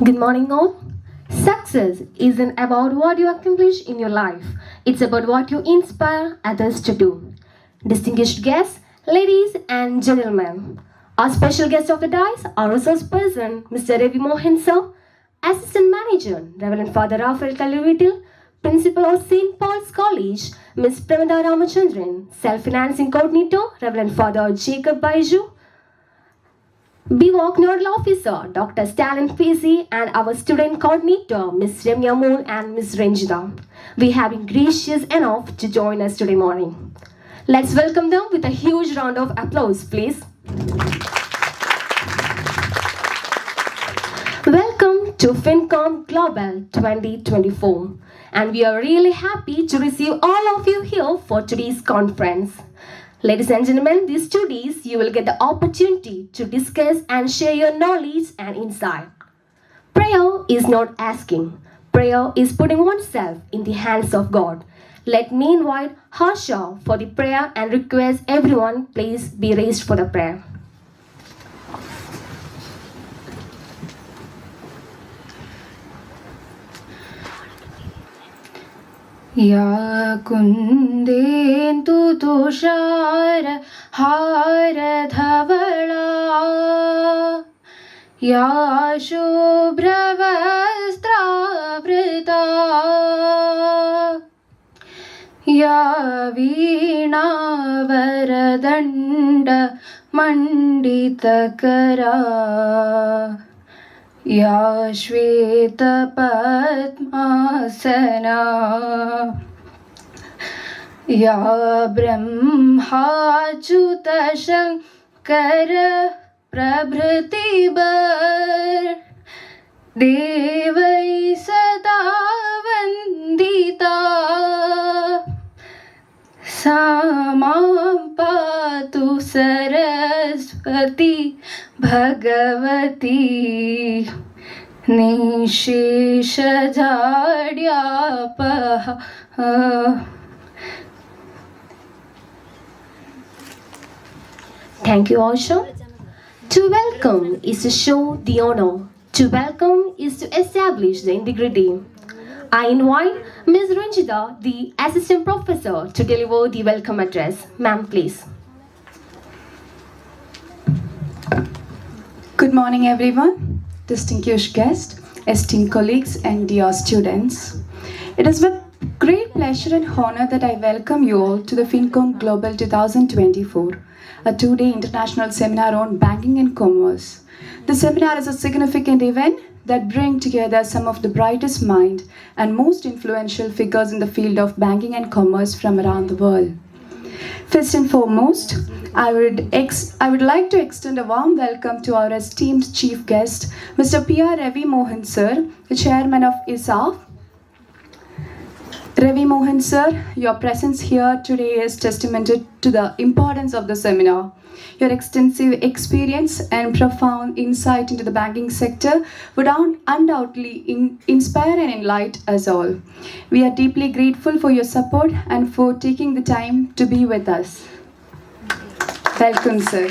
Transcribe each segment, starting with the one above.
Good morning, all. Success isn't about what you accomplish in your life, it's about what you inspire others to do. Distinguished guests, ladies and gentlemen, our special guest of the day is our resource person, Mr. Ravi Mohan sir, Assistant Manager, Reverend Father Raphael Kaluritil, Principal of St. Paul's College, Ms. Pramada Ramachandran, Self-Financing Coordinator, Reverend Father Jacob Baiju, BWOC Nodal Officer Dr. Stalin Fisi and our student coordinator Ms. Remya Moon and Ms. Ranjita. We have been gracious enough to join us today morning. Let's welcome them with a huge round of applause, please. Welcome to Fincom Global 2024, and we are really happy to receive all of you here for today's conference. Ladies and gentlemen, these 2 days you will get the opportunity to discuss and share your knowledge and insight. Prayer is not asking. Prayer is putting oneself in the hands of God. Let me invite Harsha for the prayer and request everyone please be raised for the prayer. या कुन्देन्दु तुषार हार धवला या शुभ्रवस्त्रावृता या वीणावरदण्ड मण्डितकरा या श्वेतपद्मासना या ब्रह्माच्युतशङ्कर प्रभृतिबर देवै सदा वन्दिता सा मां पातु Saraswati Bhagwati निशेषजाड्यापः. Thank you, Harsha. To welcome is to show the honor. To welcome is to establish the integrity. I invite Ms. Ranjita, the Assistant Professor, to deliver the welcome address. Ma'am, please. Good morning, everyone, distinguished guests, esteemed colleagues, and dear students. It is with great pleasure and honor that I welcome you all to the Fincom Global 2024, a two-day international seminar on banking and commerce. The seminar is a significant event that brings together some of the brightest minds and most influential figures in the field of banking and commerce from around the world. First and foremost, I would like to extend a warm welcome to our esteemed chief guest, Mr. P.R. Ravi Mohan sir, the chairman of ISAF. Ravi Mohan sir, your presence here today is testament to the importance of the seminar. Your extensive experience and profound insight into the banking sector would undoubtedly inspire and enlighten us all. We are deeply grateful for your support and for taking the time to be with us. Welcome, sir.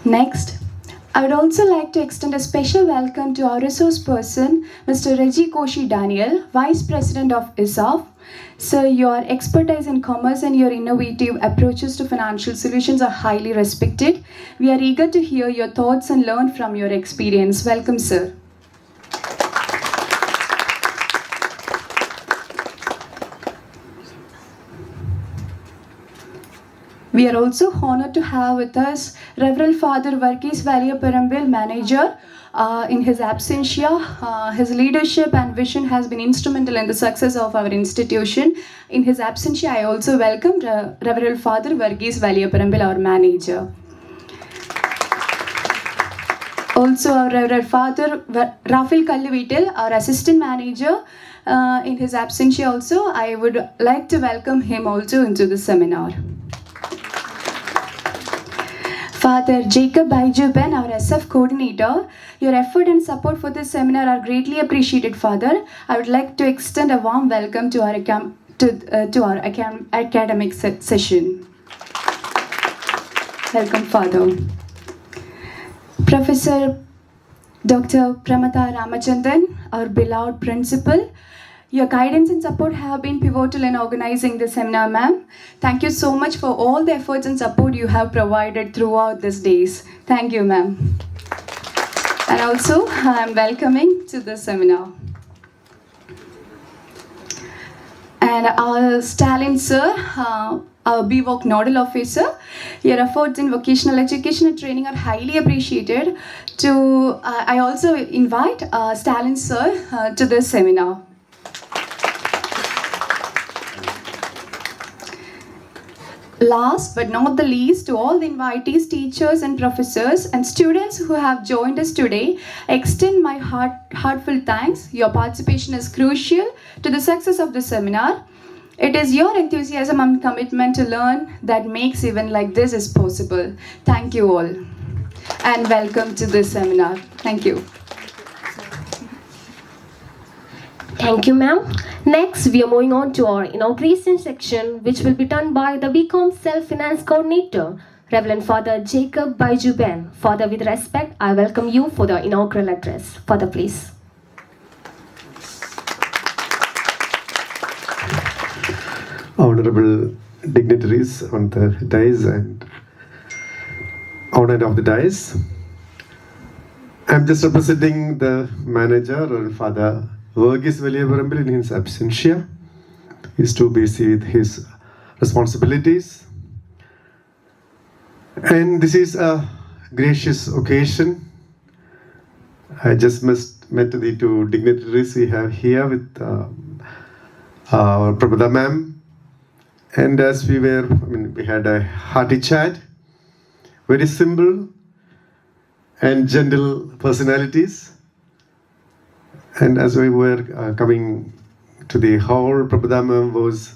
Next, I would also like to extend a special welcome to our resource person, Mr. Reggie Koshi Daniel, Vice President of ISAF. Sir, your expertise in commerce and your innovative approaches to financial solutions are highly respected. We are eager to hear your thoughts and learn from your experience. Welcome, sir. We are also honored to have with us Reverend Father Varghese Valiapparambil, Manager. In his absentia, his leadership and vision has been instrumental in the success of our institution. In his absentia, I also welcome Reverend Father Varghese Valiapparambil, our Manager. Also, our Reverend Father Raphael Kaluritil, our Assistant Manager. In his absentia also, I would like to welcome him also into the seminar. Father Jacob Baijuben, our SF coordinator, your effort and support for this seminar are greatly appreciated, Father. I would like to extend a warm welcome to our academic session. Welcome, Father. Professor Dr. Pramata Ramachandran, our beloved principal, your guidance and support have been pivotal in organizing this seminar, ma'am. Thank you so much for all the efforts and support you have provided throughout these days. Thank you, ma'am. And also, I'm welcoming to this seminar. And our Stalin sir, our BVOC Nodal Officer, your efforts in vocational education and training are highly appreciated. I also invite Stalin sir to this seminar. Last but not the least, to all the invitees, teachers and professors and students who have joined us today, I extend my heartfelt thanks. Your participation is crucial to the success of the seminar. It is your enthusiasm and commitment to learn that makes event like this is possible. Thank you all and welcome to this seminar. Thank you. Thank you, ma'am. Next, we are moving on to our inauguration section, which will be done by the BCom Self-Finance Coordinator, Reverend Father Jacob Baijuben. Father, with respect, I welcome you for the inaugural address. Father, please. Honorable dignitaries on the dais and honored of the dais. I'm just representing the manager, or Father Verghese Veliyaparambil, in his absentia. He's too busy with his responsibilities. And this is a gracious occasion. I just met the two dignitaries we have here with our Prabhupada ma'am. And as we had a hearty chat, very simple and gentle personalities. And as we were coming to the hall, Prabhupada ma'am was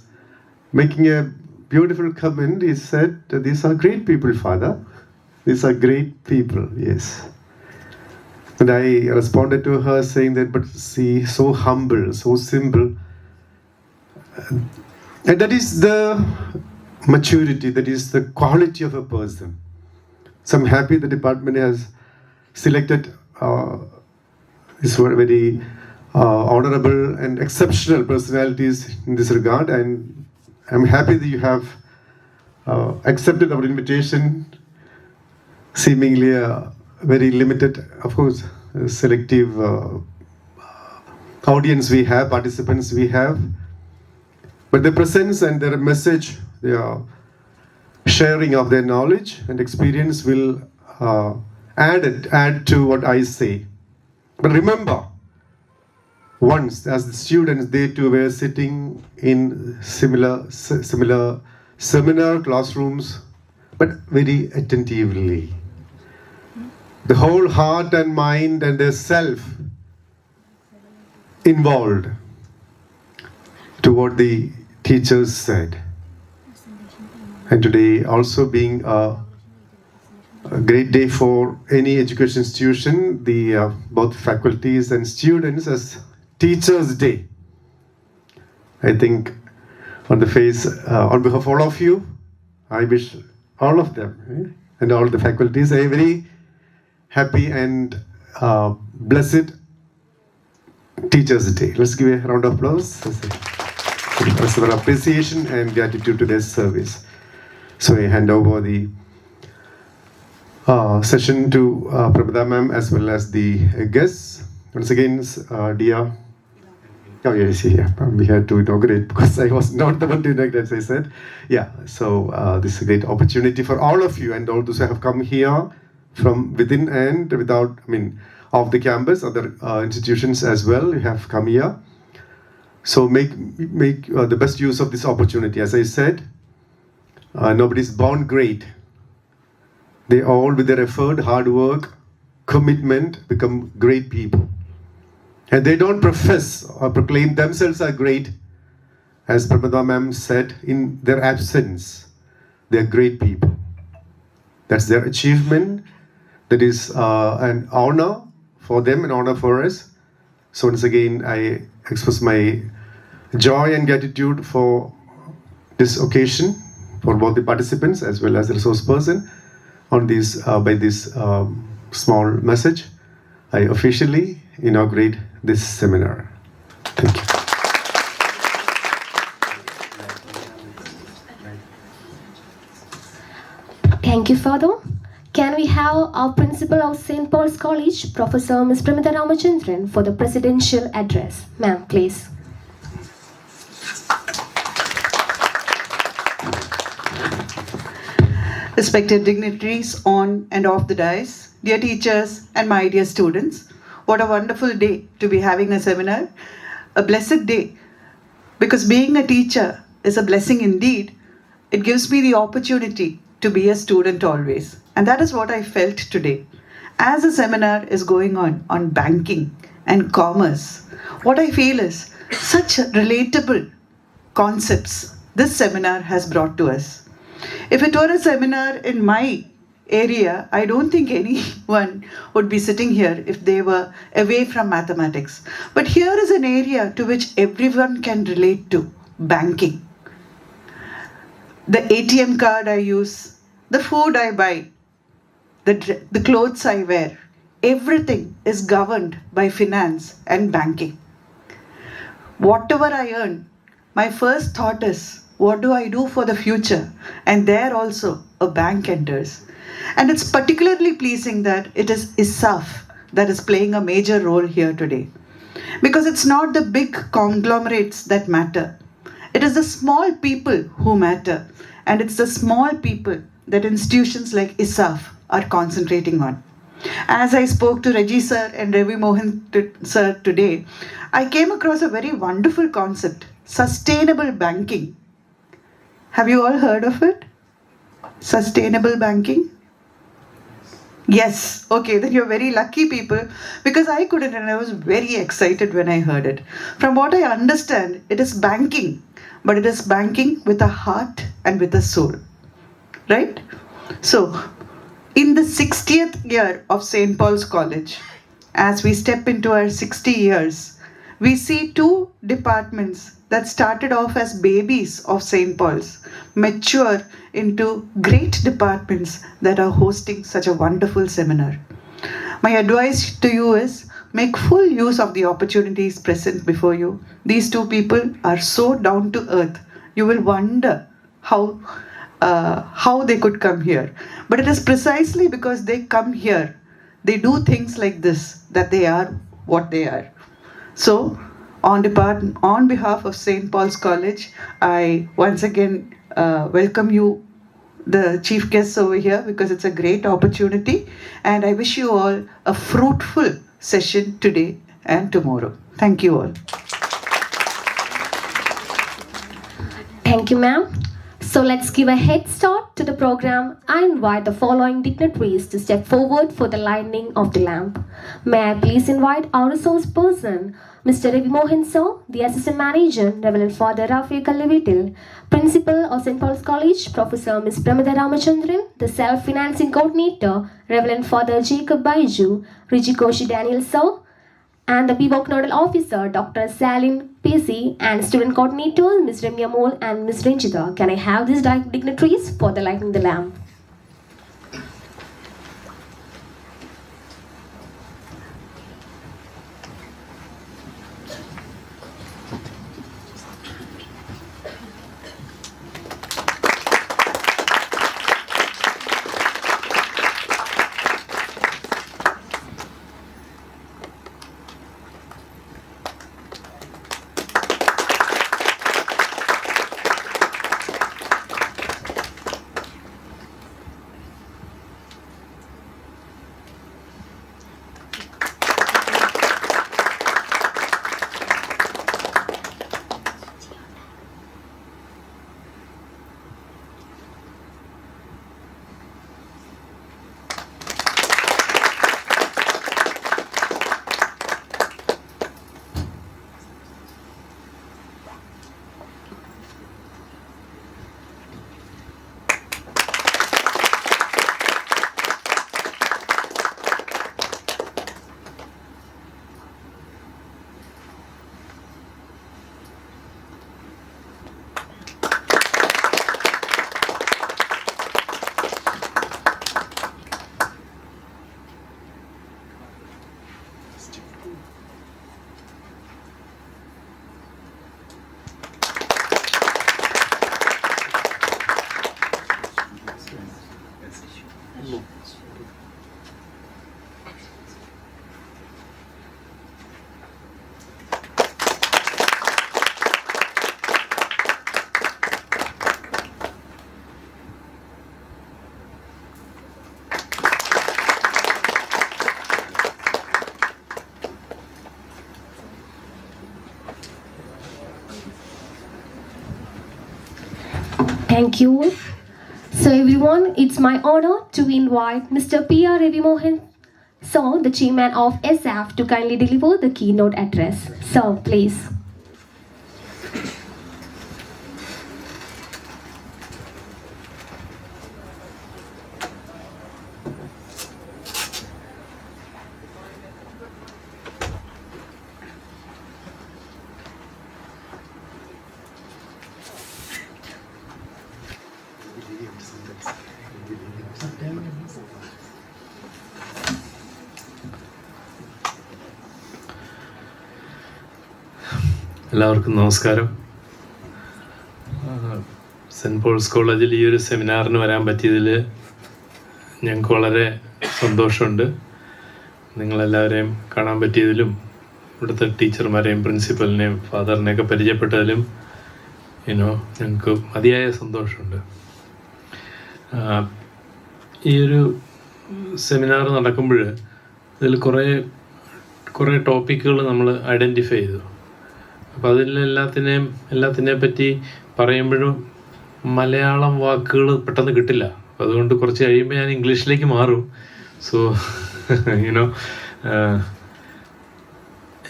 making a beautiful comment. He said, "These are great people, Father. These are great people," yes. And I responded to her saying that, "But see, so humble, so simple." And that is the maturity, that is the quality of a person. So I'm happy the department has selected these were very honorable and exceptional personalities in this regard, and I'm happy that you have accepted our invitation. Seemingly a very limited, of course, selective audience we have, participants we have, but their presence and their message, their sharing of their knowledge and experience will add to what I say. But remember, once as the students, they too were sitting in similar seminar classrooms, but very attentively. The whole heart and mind and their self involved to what the teachers said. And today also being a great day for any education institution, the both faculties and students as Teachers' Day. I think on behalf of all of you, I wish all of them and all the faculties a very happy and blessed Teachers' Day. Let's give a round of applause. As our appreciation and gratitude to their service. So I hand over the session to Prabhupada ma'am as well as the guests. Once again, dear. Oh yes, yeah. We had to inaugurate because I was not the one to inaugurate, as I said. Yeah. So this is a great opportunity for all of you and all those who have come here from within and without. Off the campus, other institutions as well. You have come here. So make the best use of this opportunity. As I said, nobody's born great. They all, with their effort, hard work, commitment, become great people. And they don't profess or proclaim themselves are great. As Prabhupada ma'am said, in their absence, they are great people. That's their achievement. That is an honor for them, an honor for us. So once again, I express my joy and gratitude for this occasion, for both the participants as well as the resource person on this by this small message. I officially inaugurate this seminar. Thank you. Thank you, Father. Can we have our Principal of St. Paul's College, Professor Ms. Pramita Ramachandran, for the Presidential Address? Ma'am, please. Respected dignitaries on and off the dais, dear teachers and my dear students, what a wonderful day to be having a seminar, a blessed day, because being a teacher is a blessing indeed. It gives me the opportunity to be a student always, and that is what I felt today. As a seminar is going on banking and commerce, what I feel is such relatable concepts this seminar has brought to us. If it were a seminar in my area, I don't think anyone would be sitting here if they were away from mathematics. But here is an area to which everyone can relate to, banking. The ATM card I use, the food I buy, the clothes I wear, everything is governed by finance and banking. Whatever I earn, my first thought is, what do I do for the future? And there also a bank enters. And it's particularly pleasing that it is ISAF that is playing a major role here today. Because it's not the big conglomerates that matter. It is the small people who matter. And it's the small people that institutions like ISAF are concentrating on. As I spoke to Reggie sir and Ravi Mohan sir today, I came across a very wonderful concept, sustainable banking. Have you all heard of it? Sustainable banking? Yes, okay, then you're very lucky people, because I couldn't, and I was very excited when I heard it. From what I understand, it is banking, but it is banking with a heart and with a soul, right? So, in the 60th year of St. Paul's College, as we step into our 60 years, we see two departments that started off as babies of St. Paul's mature into great departments that are hosting such a wonderful seminar. My advice to you is make full use of the opportunities present before you. These two people are so down to earth. You will wonder how they could come here. But it is precisely because they come here, they do things like this, that they are what they are. So, on behalf of St. Paul's College, I once again welcome you, the chief guests over here, because it's a great opportunity, and I wish you all a fruitful session today and tomorrow. Thank you all. Thank you, ma'am. So let's give a head start to the program. I invite the following dignitaries to step forward for the lighting of the lamp. May I please invite our resource person, Mr. Ravi Mohan sir, the Assistant Manager, Reverend Father Rafi Kallevitil, Principal of St. Paul's College, Professor Ms. Pramita Ramachandran, the Self-Financing Coordinator, Reverend Father Jacob Baiju, Rijikoshi Daniel sir, and the PBOK Nodal Officer, Dr. Salin Pesi, and Student Coordinator, Ms. Remya Mol and Ms. Ranjita. Can I have these dignitaries for the lighting the lamp? Thank you. So everyone, it's my honor to invite Mr. RAVI MOHAN, so the chairman of SF, to kindly deliver the keynote address. So please. എല്ലാവർക്കും നമസ്കാരം. Cent Paul's കോളേജിൽ ഈ ഒരു സെമിനാറിന് വരാൻ പറ്റിയതിൽ ഞങ്ങൾക്ക് വളരെ സന്തോഷമുണ്ട്. നിങ്ങളെല്ലാവരെയും കാണാൻ പറ്റിയതിലും ഇവിടുത്തെ ടീച്ചർമാരെയും പ്രിൻസിപ്പലിനെയും ഫാദറിനെയൊക്കെ പരിചയപ്പെട്ടതിലും ഞങ്ങൾക്ക് മതിയായ സന്തോഷമുണ്ട്. ഈ ഒരു സെമിനാർ നടക്കുമ്പോൾ ഇതിൽ കുറേ ടോപ്പിക്കുകൾ നമ്മൾ ഐഡൻറ്റിഫൈ ചെയ്തു. അപ്പോൾ എല്ലാത്തിനെ പറ്റി പറയുമ്പോഴും മലയാളം വാക്കുകൾ പെട്ടെന്ന് കിട്ടില്ല. അപ്പോൾ അതുകൊണ്ട് കുറച്ച് കഴിയുമ്പോൾ ഞാൻ ഇംഗ്ലീഷിലേക്ക് മാറും. സോ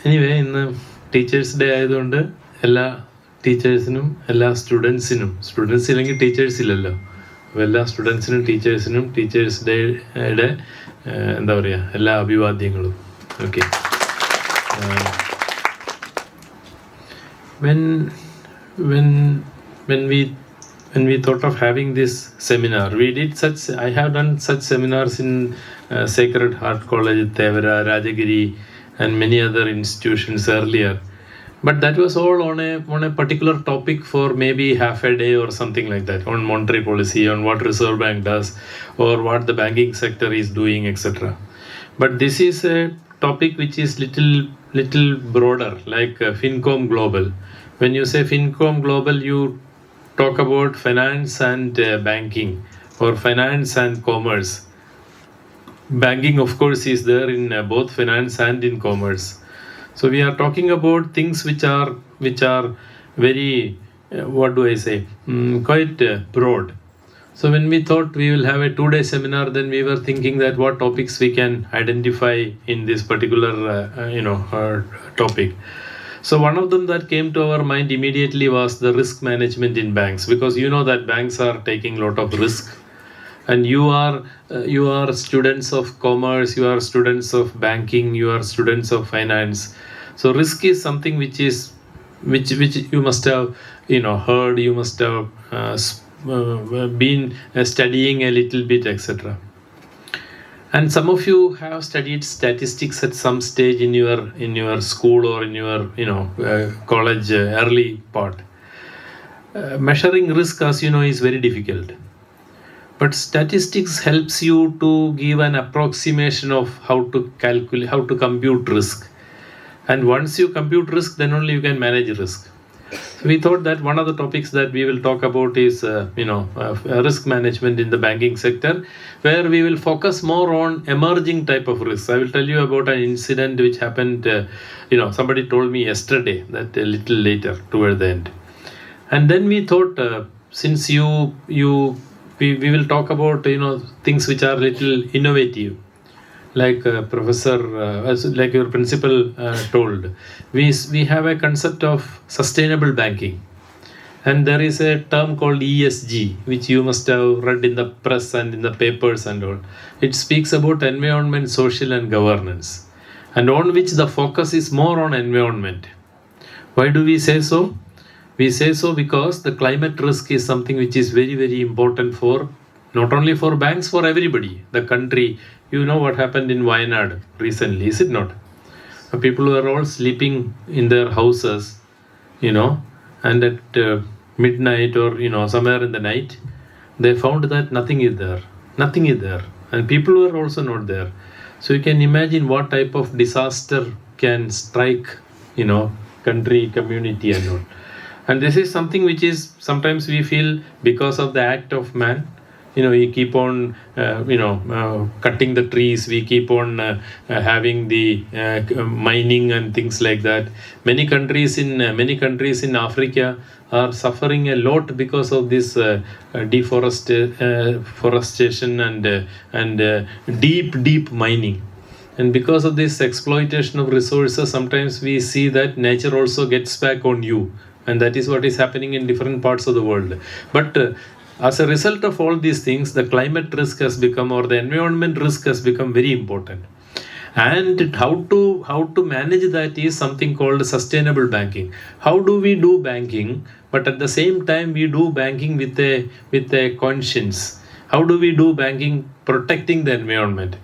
എനിവേ, ഇന്ന് ടീച്ചേഴ്സ് ഡേ ആയതുകൊണ്ട് എല്ലാ ടീച്ചേഴ്സിനും എല്ലാ സ്റ്റുഡൻസ് ഇല്ലെങ്കിൽ ടീച്ചേഴ്സ് ഇല്ലല്ലോ. അപ്പോൾ എല്ലാ സ്റ്റുഡൻസിനും ടീച്ചേഴ്സിനും ടീച്ചേഴ്സ് ഡേയുടെ എന്താ പറയുക, എല്ലാ അഭിവാദ്യങ്ങളും. Okay. When we thought of having this seminar, I have done such seminars in Sacred Heart College, Tevara, Rajagiri, and many other institutions earlier. But that was all on a particular topic for maybe half a day or something like that, on monetary policy, on what Reserve Bank does, or what the banking sector is doing, etc. But this is a topic which is little broader, like Fincom Global. When you say Fincom Global, you talk about finance and banking, or finance and commerce. Banking, of course, is there in both finance and in commerce. So we are talking about things which are very quite broad. So when we thought we will have a 2-day seminar, then we were thinking that what topics we can identify in this particular topic. So one of them that came to our mind immediately was the risk management in banks, because you know that banks are taking a lot of risk, and you are students of commerce, you are students of banking, you are students of finance. So risk is something which you must have heard, you must have been studying a little bit, etc. And some of you have studied statistics at some stage in your school or in your college early part. Measuring risk, as you know, is very difficult. But statistics helps you to give an approximation of how to compute risk. And once you compute risk, then only you can manage risk. So we thought that one of the topics that we will talk about is risk management in the banking sector, where we will focus more on emerging type of risks. I will tell you about an incident which happened, somebody told me yesterday, that a little later toward the end. And then we thought, since we will talk about things which are little innovative, like like your principal told, we have a concept of sustainable banking, and there is a term called ESG, which you must have read in the press and in the papers and all. It speaks about environment, social and governance, and on which the focus is more on environment. Why do we say so? We say so because the climate risk is something which is very, very important for not only for banks, for everybody, the country. You know what happened in Wayanad recently, is it not? People were all sleeping in their houses, and at midnight or somewhere in the night, they found that nothing is there, and people were also not there. So you can imagine what type of disaster can strike country, community and all. And this is something which is sometimes we feel because of the act of man. We keep on cutting the trees, we keep on having the mining and things like that. Many countries in Africa are suffering a lot because of this deforestation and deep mining. And because of this exploitation of resources, sometimes we see that nature also gets back on you, and that is what is happening in different parts of the world. But as a result of all these things, the climate risk has become, or the environment risk has become very important. And how to manage that is something called sustainable banking. How do we do banking, but at the same time we do banking with a conscience? How do we do banking protecting the environment?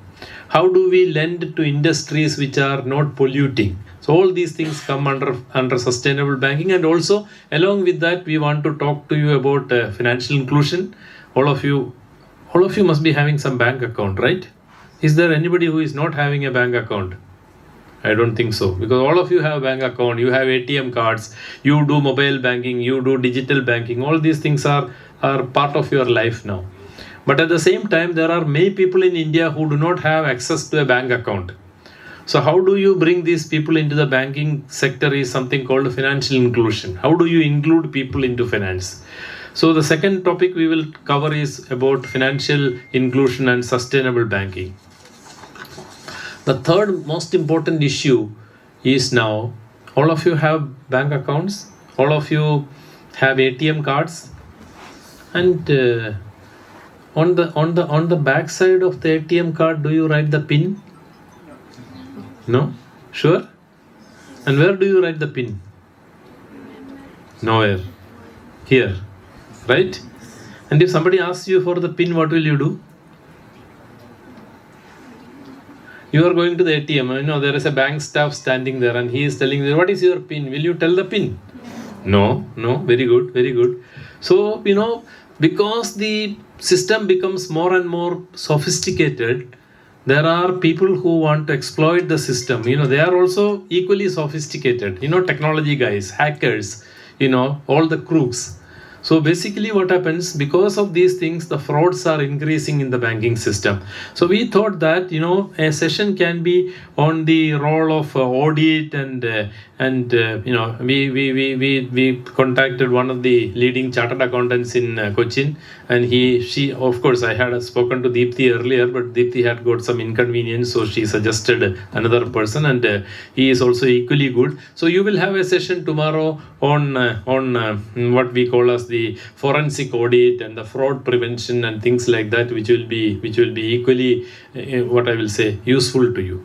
How do we lend to industries which are not polluting? So all these things come under sustainable banking. And also along with that, we want to talk to you about financial inclusion. All of you must be having some bank account, right? Is there anybody who is not having a bank account? I don't think so, because all of you have a bank account, you have ATM cards, you do mobile banking, you do digital banking. All these things are part of your life now. But at the same time, there are many people in India who do not have access to a bank account. So how do you bring these people into the banking sector is something called financial inclusion. How do you include people into finance? So the second topic we will cover is about financial inclusion and sustainable banking. The third most important issue is now, all of you have bank accounts, all of you have ATM cards, and on the back side of the ATM card, do you write the PIN? No? Sure? And where do you write the PIN? Nowhere. Here. Right? And if somebody asks you for the PIN, what will you do? You are going to the ATM, there is a bank staff standing there and he is telling you, what is your PIN? Will you tell the PIN? No, very good. So, because the system becomes more and more sophisticated, there are people who want to exploit the system. They are also equally sophisticated. Technology guys, hackers, all the crooks. So basically what happens, because of these things, the frauds are increasing in the banking system. So we thought that, a session can be on the role of audit and we contacted one of the leading chartered accountants in Cochin, and she, of course, I had spoken to Deepthi earlier, but Deepthi had got some inconvenience, so she suggested another person, and he is also equally good. So you will have a session tomorrow on what we call as the forensic audit and the fraud prevention and things like that, which will be equally what I will say useful to you.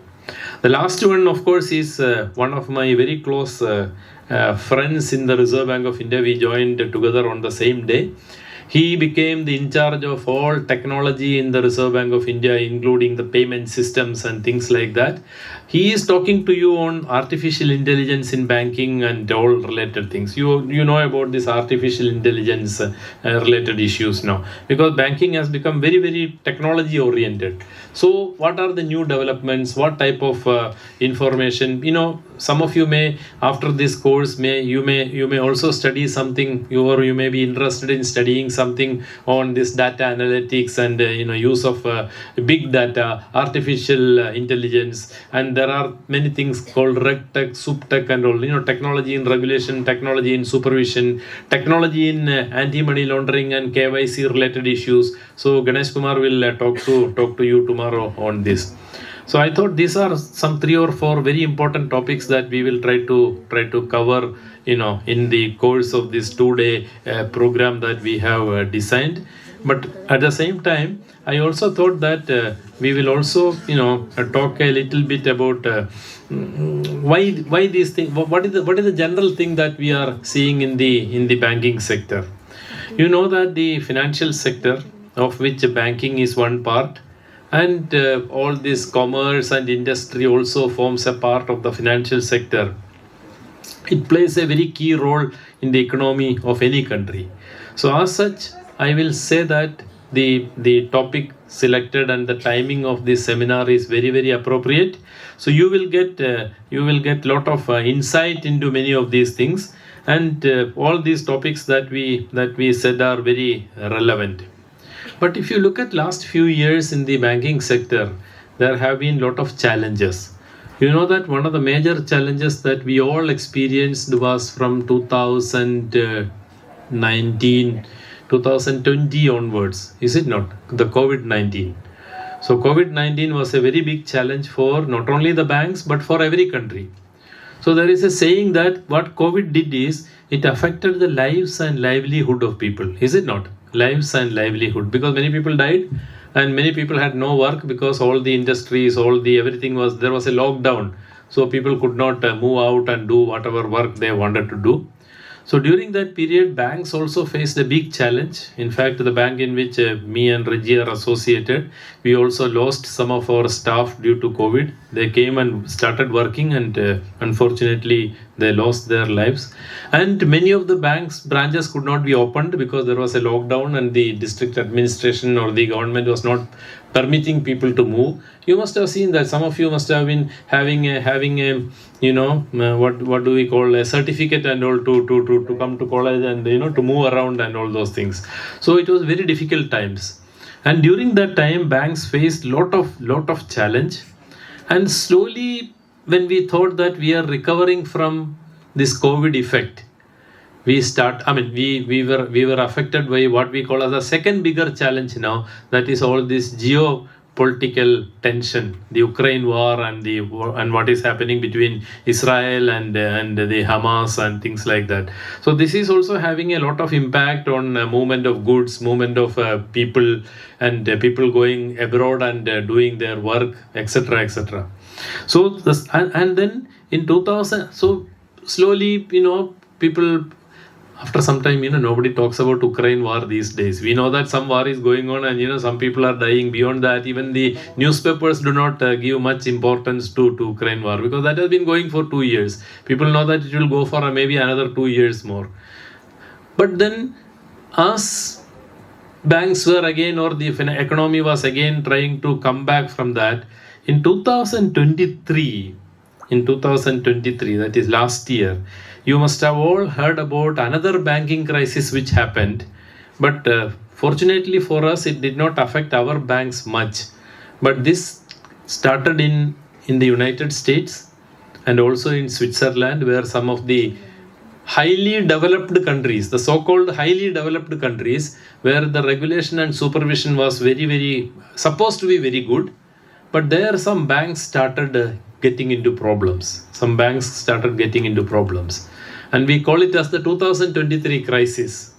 The last one, of course, is one of my very close friends in the Reserve Bank of India. We joined together on the same day. He became the in charge of all technology in the Reserve Bank of India, including the payment systems and things like that. He is talking to you on artificial intelligence in banking and all related things. You know about this artificial intelligence related issues now, because banking has become very, very technology oriented. So what are the new developments? What type of information? Some of you may, after this course, you may also study something, or you may be interested in studying something on this data analytics and use of big data, artificial intelligence, and there are many things called RegTech, SupTech, and all. Technology in regulation, technology in supervision, technology in anti-money laundering and KYC related issues. So Ganesh Kumar will talk to you tomorrow on this. So I thought these are some 3 or 4 very important topics that we will try to cover, in the course of this 2-day program that we have designed. But at the same time, I also thought that we will also, talk a little bit about why these things. What is the general thing that we are seeing in the banking sector? That the financial sector, of which banking is one part, and all this commerce and industry also forms a part of the financial sector. It plays a very key role in the economy of any country. So as such, I will say that the topic selected and the timing of this seminar is very, very appropriate. So you will get lot of insight into many of these things, and all these topics that we said are very relevant. But if you look at last few years in the banking sector, there have been lot of challenges. You know that one of the major challenges that we all experienced was from 2019, 2020 onwards, is it not? The COVID-19. So COVID-19 was a very big challenge for not only the banks but for every country. So there is a saying that what COVID did is it affected the lives and livelihood of people, is it not? Lives and livelihood, because many people died and many people had no work because all the industries, everything was, there was a lockdown. So people could not move out and do whatever work they wanted to do. So during that period, banks also faced a big challenge. In fact, the bank in which me and Reggie are associated, we also lost some of our staff due to COVID. They came and started working, and unfortunately, they lost their lives. And many of the banks' branches could not be opened because there was a lockdown and the district administration or the government was not permitting people to move. You must have seen that. Some of you must have been having a what do we call a certificate and all to come to college and to move around and all those things. So it was very difficult times, and during that time banks faced lot of challenge. And slowly, when we thought that we are recovering from this COVID effect, we were affected by what we call as a second bigger challenge now, that is all this geopolitical tension, the Ukraine war and what is happening between Israel and the Hamas and things like that. So this is also having a lot of impact on movement of goods, movement of people, and people going abroad and doing their work, etc., etc. So and then in 2000, so slowly, people, after some time, nobody talks about Ukraine war these days. We know that some war is going on and, some people are dying. Beyond that, even the newspapers do not give much importance to Ukraine war, because that has been going for 2 years. People know that it will go for maybe another 2 years more. But then, as banks were again, or the economy was again trying to come back from that, in 2023, that is last year, you must have all heard about another banking crisis which happened. But fortunately for us, it did not affect our banks much. But this started in the United States and also in Switzerland, where some of the highly developed countries, the so-called highly developed countries, where the regulation and supervision was very, very supposed to be very good. But there some banks started getting into problems. And we call it as the 2023 crisis.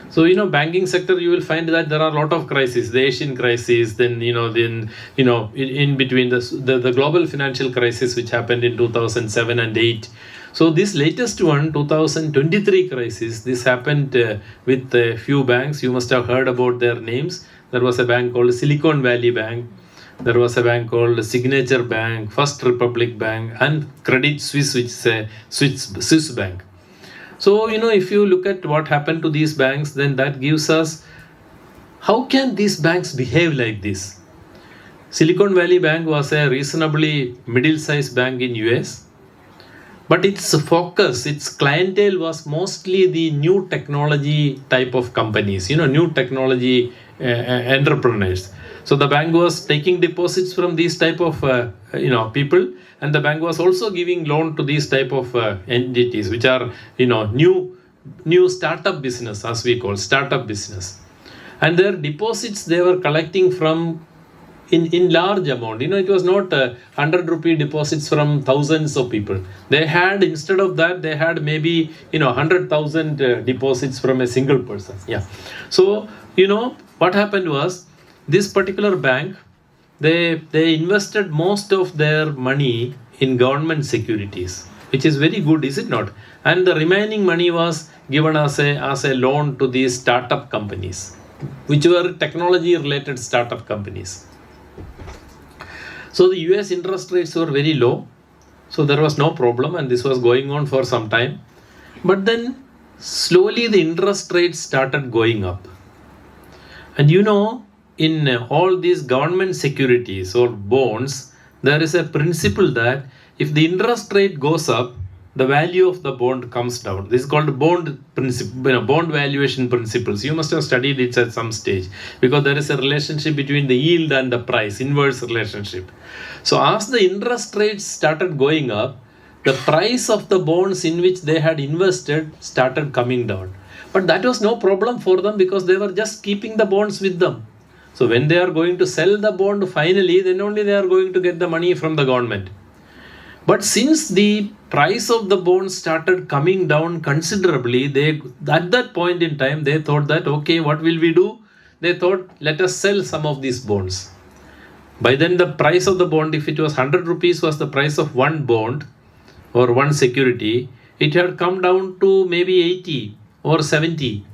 So, banking sector, you will find that there are a lot of crises. The Asian crisis, then in between the global financial crisis which happened in 2007 and 8. So this latest one, 2023 crisis, this happened with a few banks. You must have heard about their names. There was a bank called Silicon Valley Bank. There was a bank called Signature Bank, First Republic Bank, and Credit Suisse, which is a Swiss bank. So, if you look at what happened to these banks, then that gives us, how can these banks behave like this? Silicon Valley Bank was a reasonably middle-sized bank in US, but its focus, its clientele was mostly the new technology type of companies, new technology entrepreneurs. So the bank was taking deposits from these type of people, and the bank was also giving loan to these type of entities, which are new startup business, as we call startup business. And their deposits they were collecting from in large amount. It was not 100 rupee deposits from thousands of people. They had, instead of that, they had maybe 100,000 deposits from a single person. Yeah. So what happened was, this particular bank, they invested most of their money in government securities, which is very good, is it not? And the remaining money was given as a loan to these startup companies, which were technology related startup companies. So the US interest rates were very low. So there was no problem, and this was going on for some time. But then slowly the interest rates started going up. And in all these government securities or bonds, there is a principle that if the interest rate goes up, the value of the bond comes down. This is called bond principle, bond valuation principles. You must have studied it at some stage, because there is a relationship between the yield and the price, inverse relationship. So as the interest rates started going up, the price of the bonds in which they had invested started coming down. But that was no problem for them, because they were just keeping the bonds with them. So when they are going to sell the bond finally, then only they are going to get the money from the government. But since the price of the bonds started coming down considerably, at that point in time, they thought that, okay, what will we do? They thought, let us sell some of these bonds. By then, the price of the bond, if it was 100 rupees was the price of one bond or one security, it had come down to maybe 80 or 70.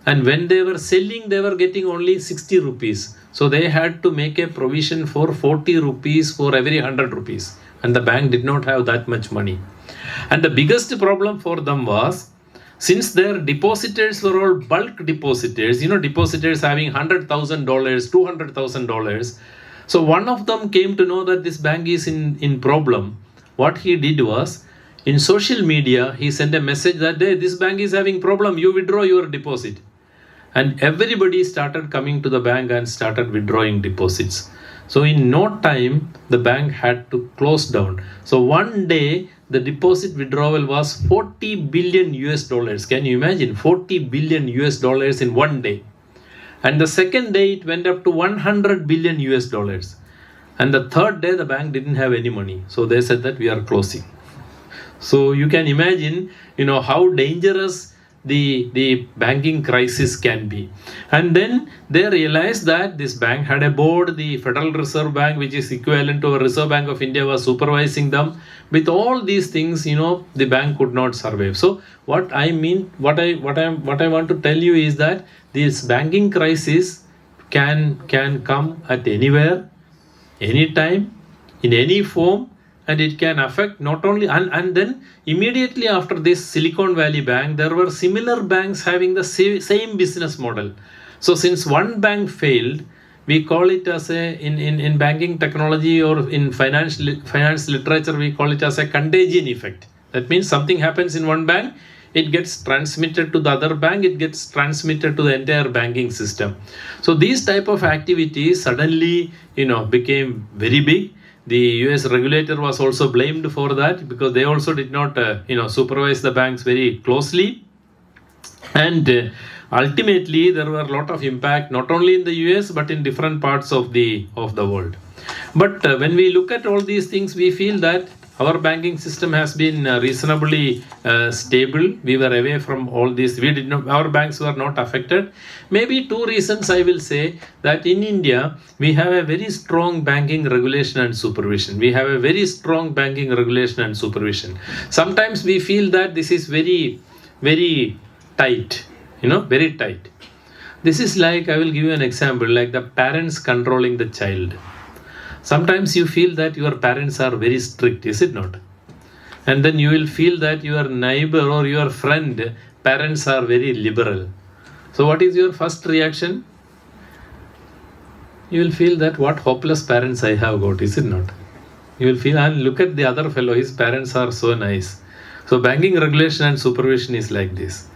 And when they were selling, they were getting only 60 rupees. So they had to make a provision for 40 rupees for every 100 rupees. And the bank did not have that much money. And the biggest problem for them was, since their depositors were all bulk depositors, depositors having $100,000, $200,000. So one of them came to know that this bank is in problem. What he did was, in social media, he sent a message that, hey, this bank is having problem, you withdraw your deposit. And everybody started coming to the bank and started withdrawing deposits. So in no time, the bank had to close down. So one day, the deposit withdrawal was 40 billion US dollars. Can you imagine? 40 billion US dollars in one day. And the second day, it went up to 100 billion US dollars. And the third day, the bank didn't have any money. So they said that we are closing. So you can imagine, how dangerous the banking crisis can be. And then they realized that this bank had a board, the Federal Reserve Bank, which is equivalent to a Reserve Bank of India, was supervising them. With all these things, the bank could not survive. So what I want to tell you is that this banking crisis can come at anywhere, anytime, in any form. And it can affect not only, and then immediately after this Silicon Valley Bank, there were similar banks having the same business model. So since one bank failed, we call it as in banking technology or in finance literature, we call it as a contagion effect. That means something happens in one bank, it gets transmitted to the other bank, it gets transmitted to the entire banking system. So these type of activities suddenly, became very big. The US regulator was also blamed for that, because they also did not, supervise the banks very closely. And ultimately, there were a lot of impact, not only in the US, but in different parts of the world. But when we look at all these things, we feel that our banking system has been reasonably stable. We were away from all this. Our banks were not affected. Maybe two reasons I will say that in India, we have a very strong banking regulation and supervision. We have a very strong banking regulation and supervision. Sometimes we feel that this is very, very tight, very tight. This is like, I will give you an example, like the parents controlling the child. Sometimes you feel that your parents are very strict, is it not? And then you will feel that your neighbor or your friend, parents are very liberal. So what is your first reaction? You will feel that what hopeless parents I have got, is it not? You will feel, and look at the other fellow, his parents are so nice. So banking regulation and supervision is like this.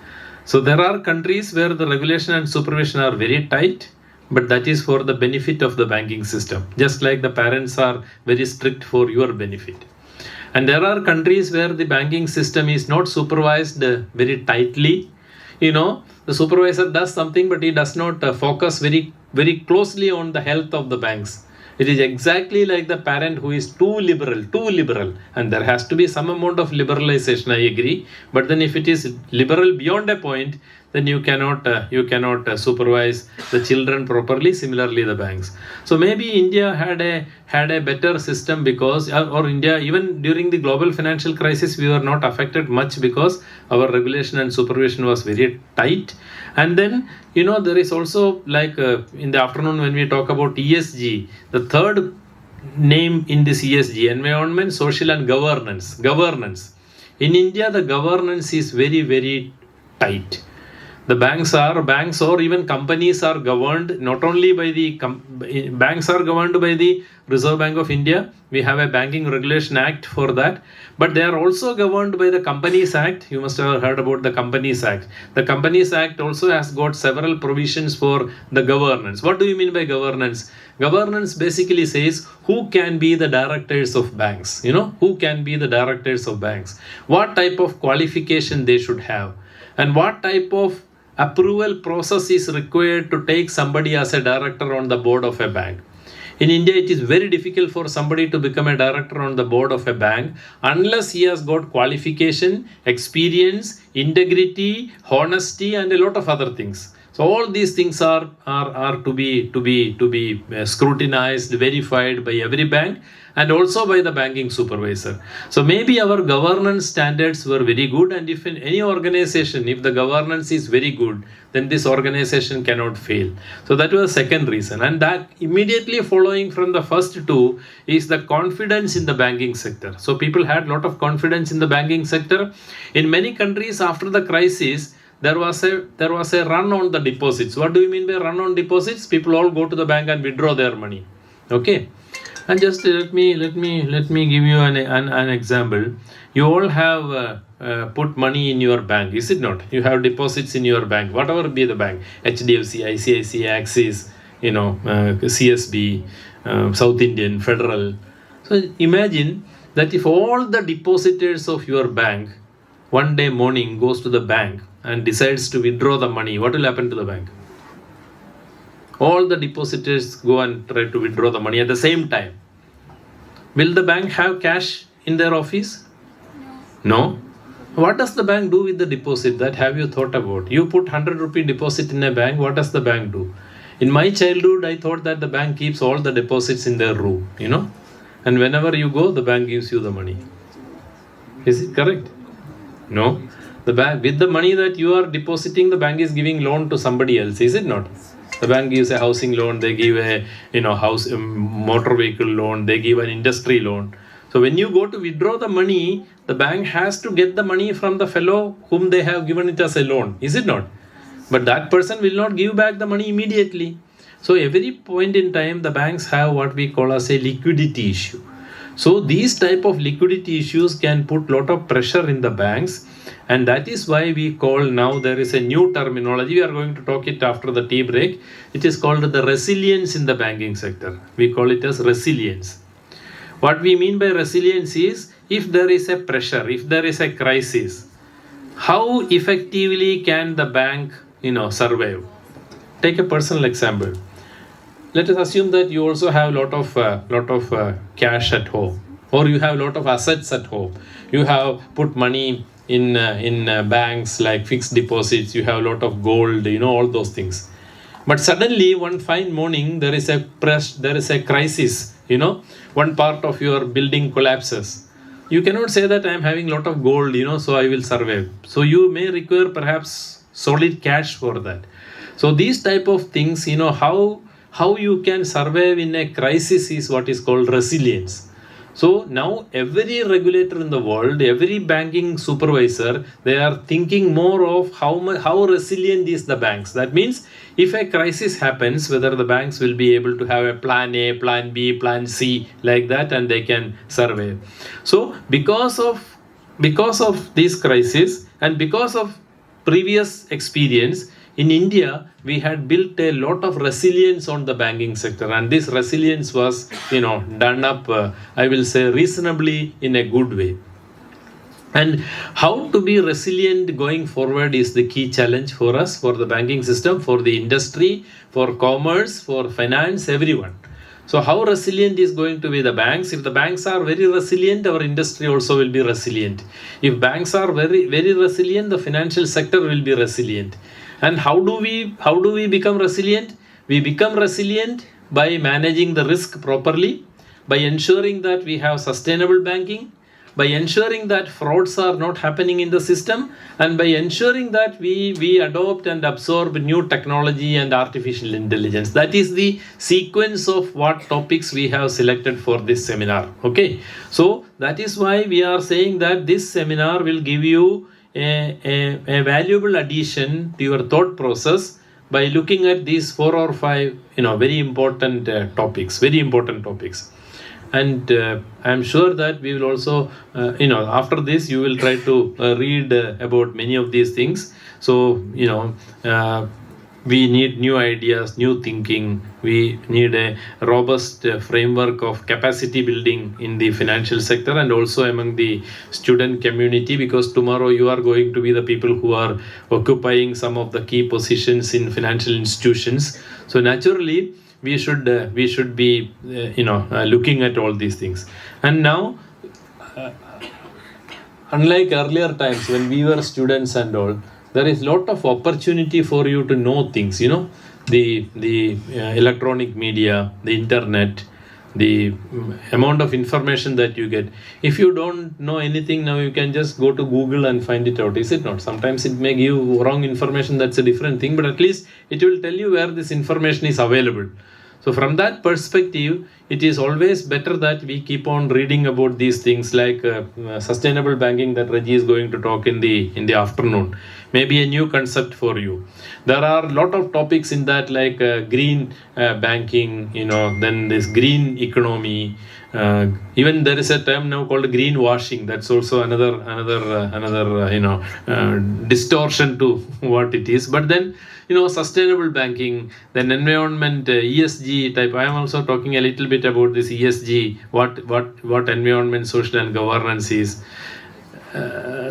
So there are countries where the regulation and supervision are very tight, but that is for the benefit of the banking system, just like the parents are very strict for your benefit. And there are countries where the banking system is not supervised very tightly. The supervisor does something, but he does not focus very, very closely on the health of the banks. It is exactly like the parent who is too liberal. And there has to be some amount of liberalization, I agree. But then if it is liberal beyond a point, then you cannot supervise the children properly. Similarly, the banks. So maybe India had a better system because, or India, even during the global financial crisis, we were not affected much because our regulation and supervision was very tight. And then, there is also like in the afternoon when we talk about ESG, the third name in this ESG: environment, social, and governance. Governance. In India, the governance is very, very tight. The banks or even companies are governed not only by the banks are governed by the Reserve Bank of India. We have a Banking Regulation Act for that, but they are also governed by the Companies Act. You must have heard about the Companies Act. The Companies Act also has got several provisions for the governance. What do you mean by governance? Governance basically says who can be the directors of banks. Who can be the directors of banks? What type of qualification they should have, and what type of approval process is required to take somebody as a director on the board of a bank. In India, it is very difficult for somebody to become a director on the board of a bank unless he has got qualification, experience, integrity, honesty, and a lot of other things. So all these things are to be scrutinized, verified by every bank and also by the banking supervisor. So maybe our governance standards were very good, and if in any organization, if the governance is very good, then this organization cannot fail. So that was the second reason. And that immediately following from the first two is the confidence in the banking sector. So people had a lot of confidence in the banking sector. In many countries after the crisis, there was a run on the deposits. What do you mean by run on deposits? People all go to the bank and withdraw their money. Okay. And just let me give you an example. You all have put money in your bank, is it not? You have deposits in your bank, whatever be the bank, HDFC, ICICI, Axis, CSB, South Indian, Federal. So imagine that if all the depositors of your bank one day morning goes to the bank and decides to withdraw the money, what will happen to the bank? All the depositors go and try to withdraw the money at the same time. Will the bank have cash in their office? No. What does the bank do with the deposit? That have you thought about? You put 100 rupee deposit in a bank, what does the bank do? In my childhood, I thought that the bank keeps all the deposits in their room, and whenever you go, the bank gives you the money. Is it correct? No. The bank, with the money that you are depositing, the bank is giving loan to somebody else, is it not? The bank gives a housing loan, they give a motor vehicle loan, they give an industry loan. So when you go to withdraw the money, the bank has to get the money from the fellow whom they have given it as a loan, is it not? But that person will not give back the money immediately. So every point in time, the banks have what we call as a liquidity issue. So these type of liquidity issues can put lot of pressure in the banks, and that is why we call now there is a new terminology. We are going to talk it after the tea break. It is called the resilience in the banking sector. We call it as resilience. What we mean by resilience is if there is a pressure, if there is a crisis, how effectively can the bank survive? Take a personal example. Let us assume that you also have lot of cash at home, or you have lot of assets at home. You have put money in banks like fixed deposits. You have a lot of gold, all those things. But suddenly one fine morning there is a crisis. One part of your building collapses. You cannot say that I am having a lot of gold, so I will survive. So you may require perhaps solid cash for that. So these type of things, how you can survive in a crisis is what is called resilience. So now every regulator in the world, every banking supervisor, they are thinking more of how resilient is the banks. That means if a crisis happens, whether the banks will be able to have a plan A, plan B, plan C like that, and they can survive. So because of this crisis and because of previous experience, in India, we had built a lot of resilience on the banking sector, and this resilience was, done up, I will say, reasonably in a good way. And how to be resilient going forward is the key challenge for us, for the banking system, for the industry, for commerce, for finance, everyone. So how resilient is going to be the banks? If the banks are very resilient, our industry also will be resilient. If banks are very, very resilient, the financial sector will be resilient. And how do we become resilient? We become resilient by managing the risk properly, by ensuring that we have sustainable banking, by ensuring that frauds are not happening in the system, and by ensuring that we adopt and absorb new technology and artificial intelligence. That is the sequence of what topics we have selected for this seminar. Okay, so that is why we are saying that this seminar will give you a valuable addition to your thought process by looking at these 4 or 5 very important topics, and I'm sure that we will also after this you will try to read about many of these things. So we need new ideas, new thinking. We need a robust framework of capacity building in the financial sector and also among the student community, because tomorrow you are going to be the people who are occupying some of the key positions in financial institutions. So naturally, we should be looking at all these things. And now, unlike earlier times when we were students and all, there is lot of opportunity for you to know things. The electronic media, the internet, the amount of information that you get. If you don't know anything now, you can just go to Google and find it out, is it not? Sometimes it may give wrong information, that's a different thing, but at least it will tell you where this information is available. So from that perspective, it is always better that we keep on reading about these things, like sustainable banking that Reggie is going to talk in the afternoon. Maybe a new concept for you. There are a lot of topics in that, like green banking, then this green economy. Even there is a term now called greenwashing. That's also another distortion to what it is. But then sustainable banking, then environment, ESG type. I am also talking a little bit about this ESG. What environment, social and governance is.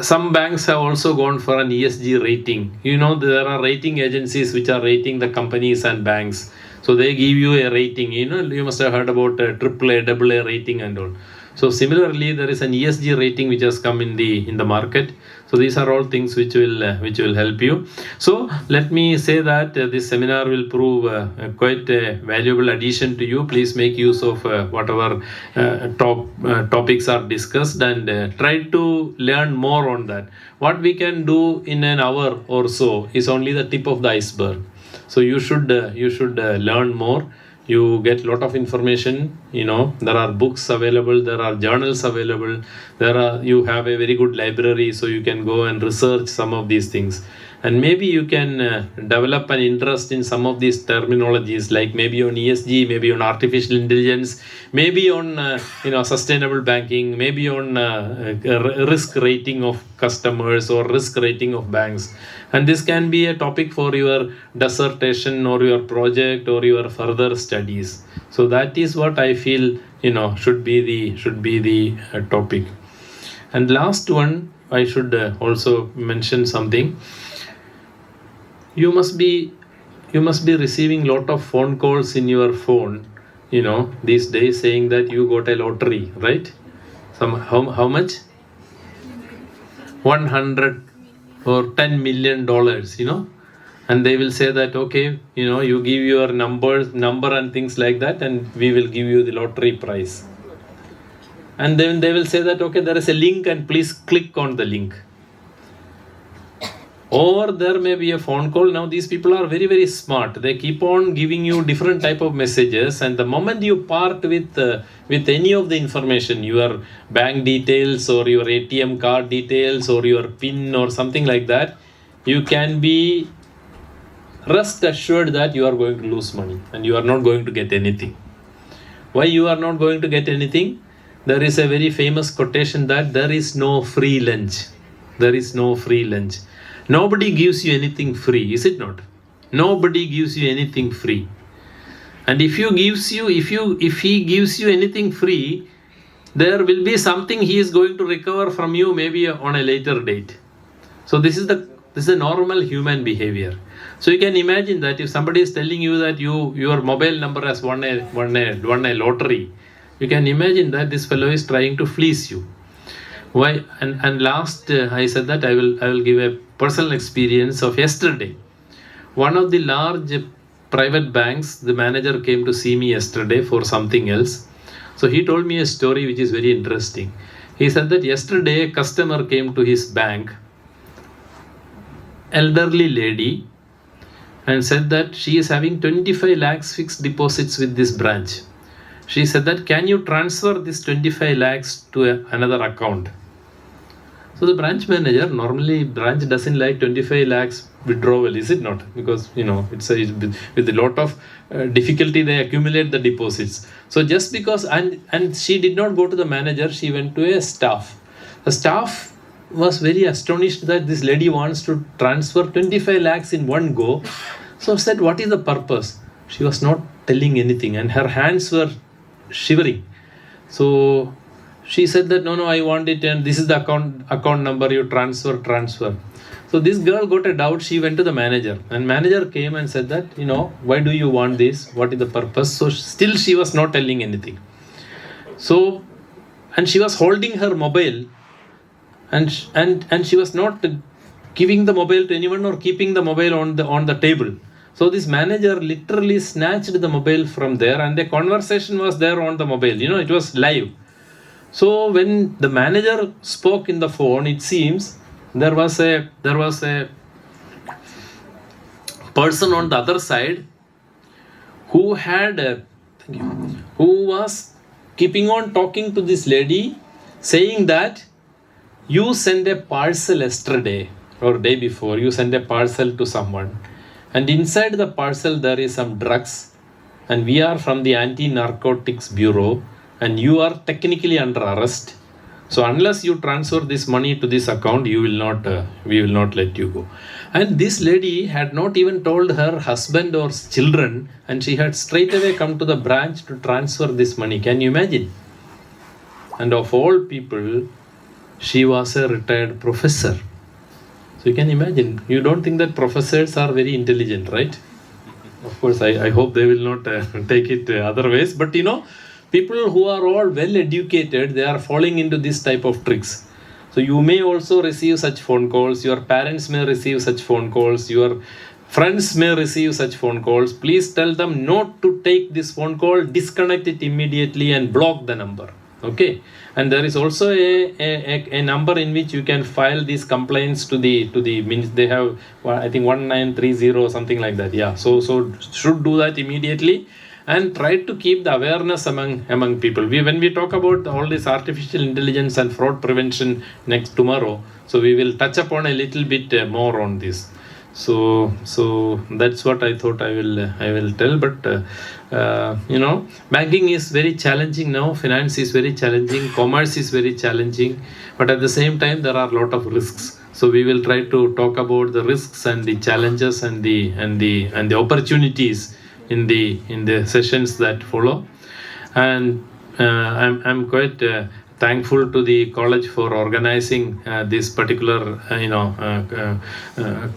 Some banks have also gone for an ESG rating. There are rating agencies which are rating the companies and banks. So they give you a rating. You must have heard about AAA, AA rating and all. So similarly, there is an ESG rating which has come in the market. So these are all things which will help you. So let me say that this seminar will prove quite a valuable addition to you. Please make use of whatever topics are discussed and try to learn more on that. What we can do in an hour or so is only the tip of the iceberg. So you should learn more. You get a lot of information. There are books available, there are journals available, you have a very good library, so you can go and research some of these things. And maybe you can develop an interest in some of these terminologies, like maybe on ESG, maybe on artificial intelligence, maybe on sustainable banking, maybe on risk rating of customers or risk rating of banks. And this can be a topic for your dissertation or your project or your further studies. So that is what I feel should be the topic. And last one, I should also mention something. You must be receiving lot of phone calls in your phone, these days, saying that you got a lottery, right? How much? 100 or $10 million, and they will say that, okay, you give your number and things like that, and we will give you the lottery prize. And then they will say that, okay, there is a link and please click on the link. Or there may be a phone call. Now these people are very, very smart. They keep on giving you different type of messages, and the moment you part with any of the information, your bank details or your ATM card details or your PIN or something like that, you can be rest assured that you are going to lose money and you are not going to get anything. Why you are not going to get anything? There is a very famous quotation that there is no free lunch. There is no free lunch. Nobody gives you anything free, is it not? Nobody gives you anything free. And if he gives you anything free, there will be something he is going to recover from you maybe on a later date. So this is the normal human behavior. So you can imagine that if somebody is telling you that your mobile number has won a lottery, you can imagine that this fellow is trying to fleece you. Why? And last I said that I will give a personal experience of yesterday. One of the large private banks, the manager came to see me yesterday for something else. So he told me a story which is very interesting. He said that yesterday a customer came to his bank, elderly lady, and said that she is having 25 lakhs fixed deposits with this branch. She said that, can you transfer this 25 lakhs to another account? So the branch manager, normally branch doesn't like 25 lakhs withdrawal, is it not? Because, it's with a lot of difficulty they accumulate the deposits. So just because, and she did not go to the manager, she went to a staff. The staff was very astonished that this lady wants to transfer 25 lakhs in one go. So said, what is the purpose? She was not telling anything and her hands were shivering. So she said that, no, I want it and this is the account number, you transfer. So this girl got a doubt, she went to the manager and manager came and said that, why do you want this? What is the purpose? So still she was not telling anything. So, and she was holding her mobile and she was not giving the mobile to anyone or keeping the mobile on the table. So this manager literally snatched the mobile from there and the conversation was there on the mobile. It was live. So when the manager spoke in the phone, it seems there was a person on the other side who was keeping on talking to this lady, saying that you sent a parcel yesterday or day before, you sent a parcel to someone. And inside the parcel there is some drugs and we are from the Anti-Narcotics Bureau and you are technically under arrest. So unless you transfer this money to this account, we will not let you go. And this lady had not even told her husband or children and she had straight away come to the branch to transfer this money. Can you imagine? And of all people, she was a retired professor. So you can imagine, you don't think that professors are very intelligent, right? Of course, I hope they will not take it other ways. But people who are all well educated, they are falling into this type of tricks. So you may also receive such phone calls. Your parents may receive such phone calls. Your friends may receive such phone calls. Please tell them not to take this phone call, disconnect it immediately and block the number. Okay, and there is also a number in which you can file these complaints to the means they have, I think 1930 or something like that. Yeah, so should do that immediately and try to keep the awareness among people. When we talk about all this artificial intelligence and fraud prevention tomorrow, so we will touch upon a little bit more on this. So that's what I thought I will tell. But banking is very challenging now. Finance is very challenging. Commerce is very challenging. But at the same time, there are a lot of risks. So we will try to talk about the risks and the challenges and the opportunities in the sessions that follow. And I'm quite thankful to the college for organizing this particular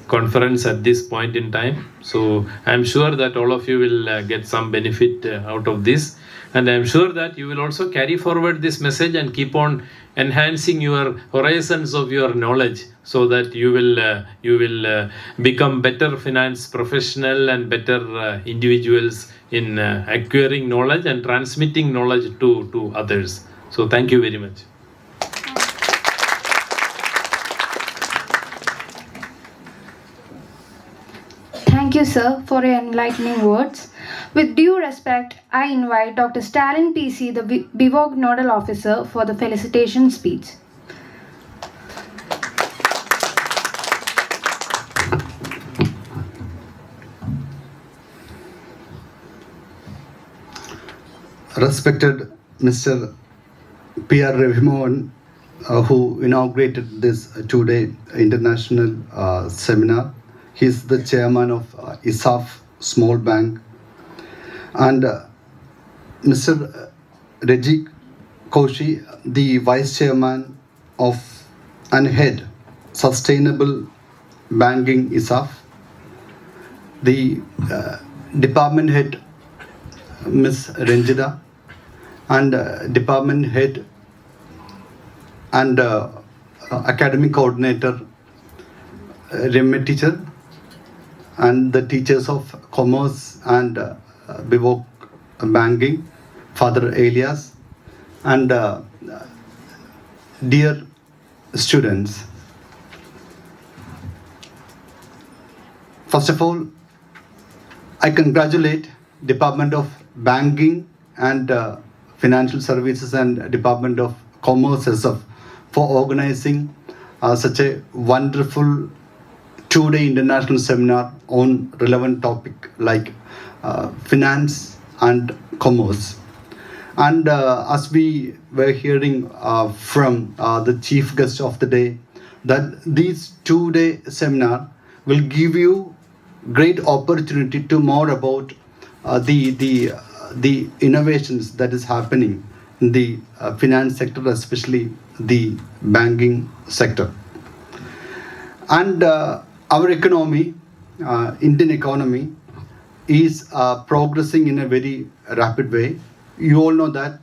conference at this point in time. So I'm sure that all of you will get some benefit out of this, and I'm sure that you will also carry forward this message and keep on enhancing your horizons of your knowledge, so that you will become better finance professional and better individuals in acquiring knowledge and transmitting knowledge to others. So thank you very much. Thank you, sir, for your enlightening words. With due respect, I invite Dr. Stalin PC, the BIVOG Nodal Officer, for the felicitation speech. Respected Mr. P.R. Ravi, who inaugurated this two-day international seminar. He's the chairman of ISAF Small Bank. And Mr. Reggie Koshi, the vice chairman of and head Sustainable Banking ISAF. The department head, Ms. Ranjita, and department head and academic coordinator Remy teacher, and the teachers of commerce and BIVOG banking, Father Elias, and dear students, first of all, I congratulate Department of Banking and Financial Services and Department of Commerce SF for organizing such a wonderful two-day international seminar on relevant topic like finance and commerce. And as we were hearing from the chief guest of the day, that these two-day seminar will give you great opportunity to more about the innovations that is happening in the finance sector, especially the banking sector. And our economy, Indian economy, is progressing in a very rapid way. You all know that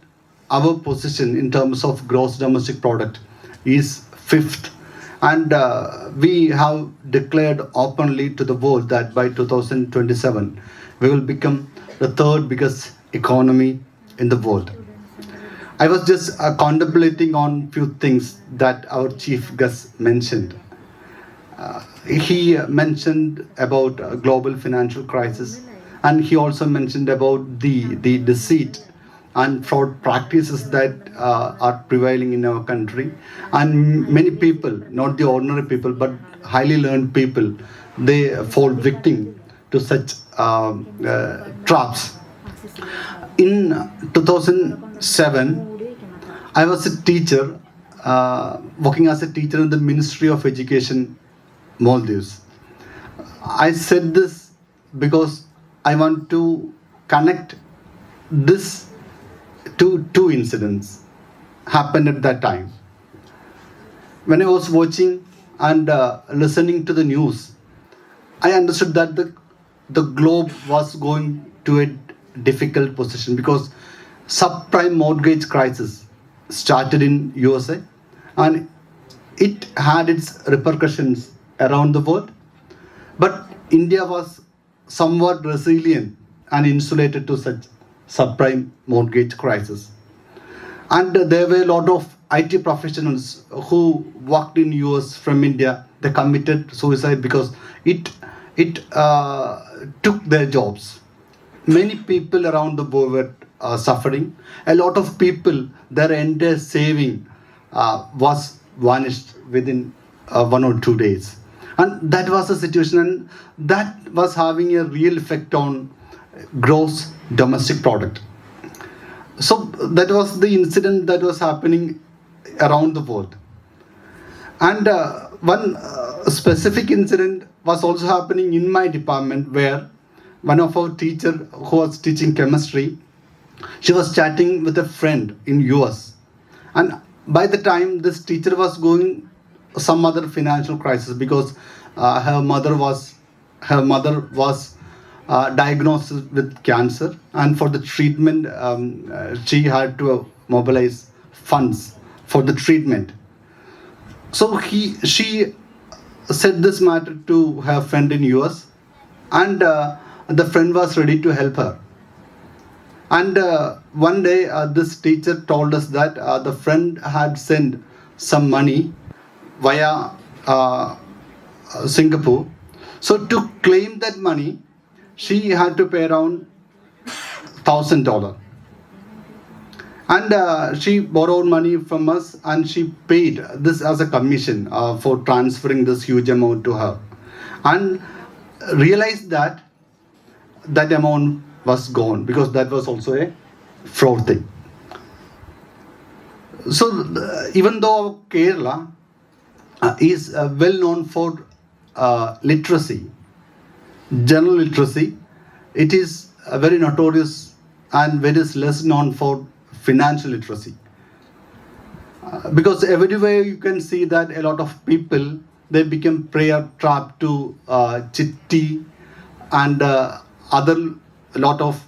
our position in terms of gross domestic product is 5th, and we have declared openly to the world that by 2027 we will become the 3rd biggest economy in the world. I was just contemplating on few things that our chief guest mentioned. He mentioned about global financial crisis, and he also mentioned about the deceit and fraud practices that are prevailing in our country. And many people, not the ordinary people, but highly learned people, they fall victim to such traps. In 2007, I was a teacher, working as a teacher in the Ministry of Education, Maldives. I said this because I want to connect this to two incidents happened at that time. When I was watching and listening to the news, I understood that the globe was going to a difficult position because subprime mortgage crisis started in USA, and it had its repercussions around the world. But India was somewhat resilient and insulated to such subprime mortgage crisis. And there were a lot of IT professionals who worked in US from India. They committed suicide because it took their jobs. Many people around the world were suffering. A lot of people, their entire saving was vanished within 1 or 2 days. And that was the situation, and that was having a real effect on gross domestic product. So that was the incident that was happening around the world. And one specific incident was also happening in my department, where one of our teacher who was teaching chemistry, she was chatting with a friend in US. And by the time this teacher was going some other financial crisis because her mother was diagnosed with cancer, and for the treatment she had to mobilize funds for the treatment. So she said this matter to her friend in US, and the friend was ready to help her. And one day this teacher told us that the friend had sent some money via Singapore. So to claim that money, she had to pay around $1,000. And she borrowed money from us, and she paid this as a commission for transferring this huge amount to her. And realized that that amount was gone because that was also a fraud thing. So even though Kerala is well known for literacy, general literacy, it is very notorious and very less known for financial literacy. Because everywhere you can see that a lot of people, they become prayer trapped to chitti and other lot of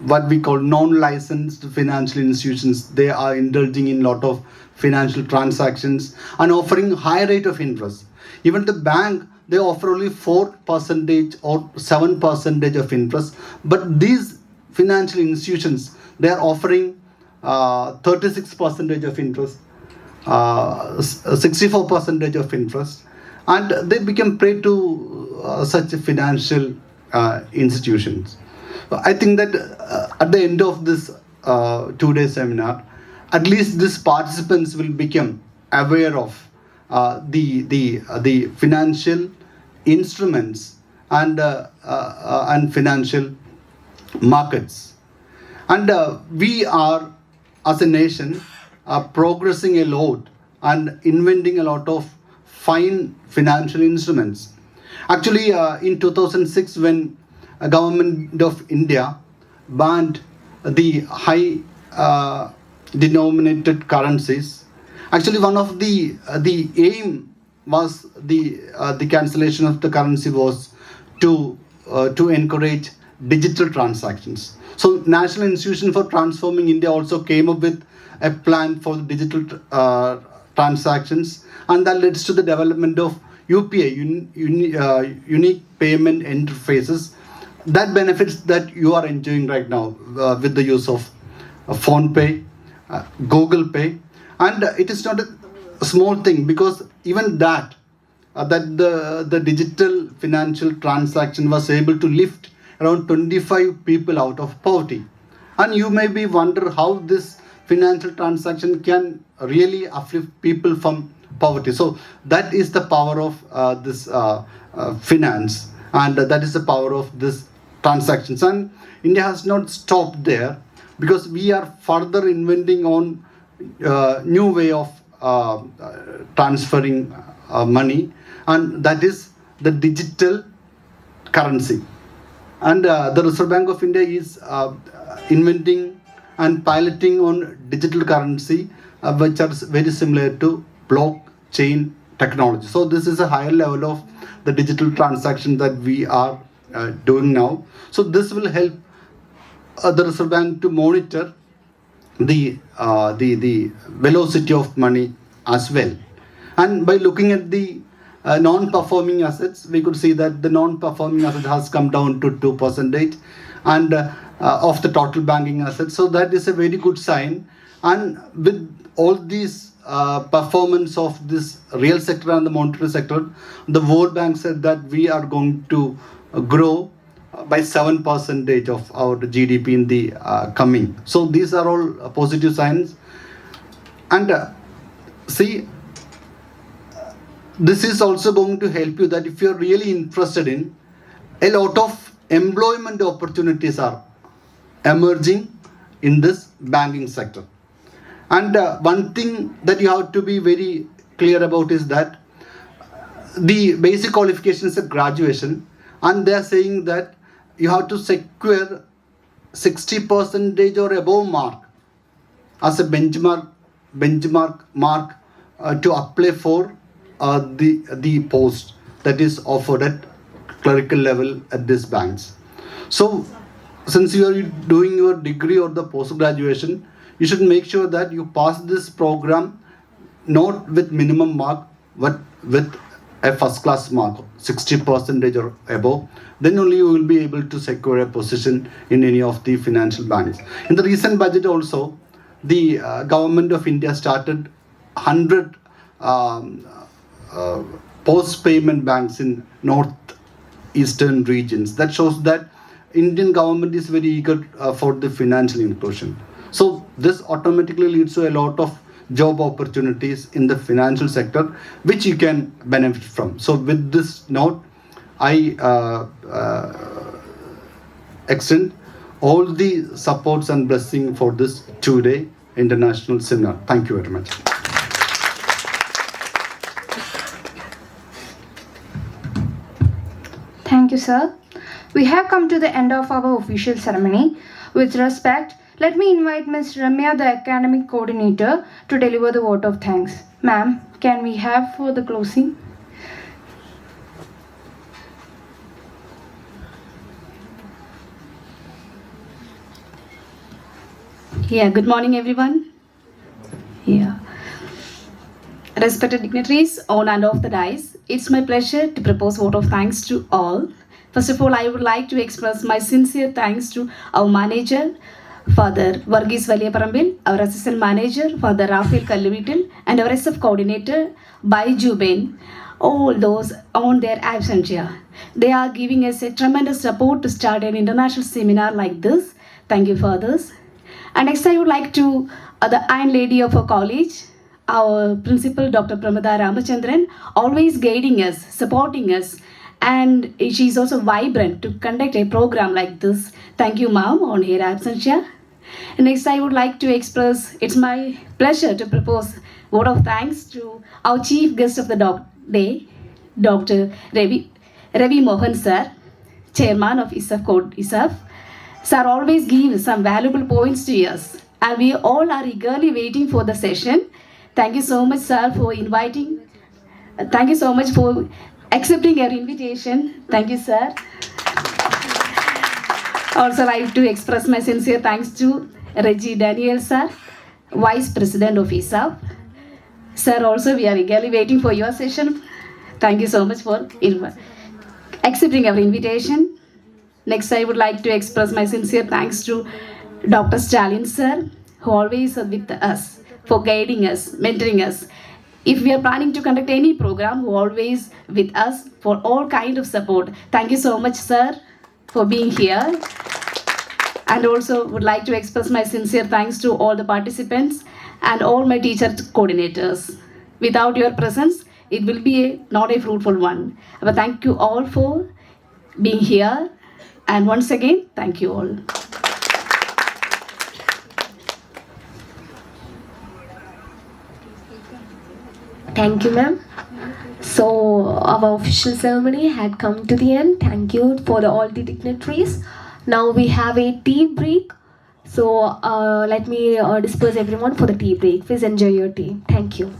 what we call non-licensed financial institutions. They are indulging in lot of financial transactions and offering high rate of interest. Even the bank, they offer only 4% or 7% of interest, but these financial institutions, they are offering 36% of interest 64% of interest, and they become prey to such financial institutions. So I think that at the end of this 2-day seminar, at least these participants will become aware of the financial instruments and financial markets. And we are, as a nation, progressing a lot and inventing a lot of fine financial instruments. Actually, in 2006, when a government of India banned the high denominated currencies, actually one of the aim was the cancellation of the currency was to encourage digital transactions. So National Institution for Transforming India also came up with a plan for digital transactions, and that leads to the development of UPI, unique payment interfaces, that benefits that you are enjoying right now with the use of Phone Pay, Google Pay. And it is not a small thing, because even that the digital financial transaction was able to lift around 25 people out of poverty. And you may be wonder how this financial transaction can really uplift people from poverty. So that is the power of this finance, and that is the power of this transactions. And India has not stopped there, because we are further inventing on new way of transferring money, and that is the digital currency. And the Reserve Bank of India is inventing and piloting on digital currency, which are very similar to blockchain technology. So this is a higher level of the digital transaction that we are doing now. So this will help the Reserve Bank to monitor the velocity of money as well. And by looking at the non-performing assets, we could see that the non-performing asset has come down to 2% and of the total banking assets. So that is a very good sign. And with all these performance of this real sector and the monetary sector, the World Bank said that we are going to grow by 7% of our GDP in the coming. So these are all positive signs. And see, this is also going to help you that if you're really interested in, a lot of employment opportunities are emerging in this banking sector. And one thing that you have to be very clear about is that the basic qualification is a graduation, and they are saying that you have to secure 60% or above mark as a benchmark mark to apply for the post that is offered at clerical level at these banks. So since you are doing your degree or the post graduation, you should make sure that you pass this program not with minimum mark, but with a first class mark, 60% or above. Then only you will be able to secure a position in any of the financial banks. In the recent budget also, the government of India started 100 post-payment banks in northeastern regions. That shows that Indian government is very eager for the financial inclusion. So this automatically leads to a lot of job opportunities in the financial sector, which you can benefit from. So with this note, I extend all the supports and blessing for this 2-day international seminar. Thank you very much. Thank you, sir. We have come to the end of our official ceremony. With respect, let me invite Ms. Ramya, the academic coordinator, to deliver the vote of thanks. Ma'am, can we have for the closing? Yeah, good morning, everyone. Yeah. Respected dignitaries on and off the dais, it's my pleasure to propose vote of thanks to all. First of all, I would like to express my sincere thanks to our manager, Father Varghese Valiyaparambil, our assistant manager, Father Raphael Kalluvitil, and our SF coordinator, Baiju Ben, all those on their absentia. They are giving us a tremendous support to start an international seminar like this. Thank you, fathers. And next, I would like to the Iron Lady of our college, our principal, Dr. Pramada Ramachandran, always guiding us, supporting us, and she is also vibrant to conduct a program like this. Thank you, ma'am, on her absentia. Next, I would like to express, it's my pleasure to propose vote of thanks to our chief guest of the day, Dr. Ravi Mohan sir, chairman of ISAF Code ISAF. Sir always gives some valuable points to us, and we all are eagerly waiting for the session. Thank you so much, sir, for inviting. Thank you so much for accepting our invitation. Thank you, sir. Also, I like to express my sincere thanks to Reggie Daniel, sir, Vice President of ISAF. Sir, also, we are eagerly waiting for your session. Thank you so much for accepting our invitation. Next, I would like to express my sincere thanks to Dr. Stalin, sir, who always are with us, for guiding us, mentoring us. If we are planning to conduct any program, who always with us for all kind of support. Thank you so much, sir, for being here. And also would like to express my sincere thanks to all the participants and all my teacher coordinators. Without your presence, it will be not a fruitful one. But thank you all for being here. And once again, thank you all. Thank you, ma'am. So our official ceremony had come to the end. Thank you for all the dignitaries. Now we have a tea break. So let me disperse everyone for the tea break. Please enjoy your tea. Thank you.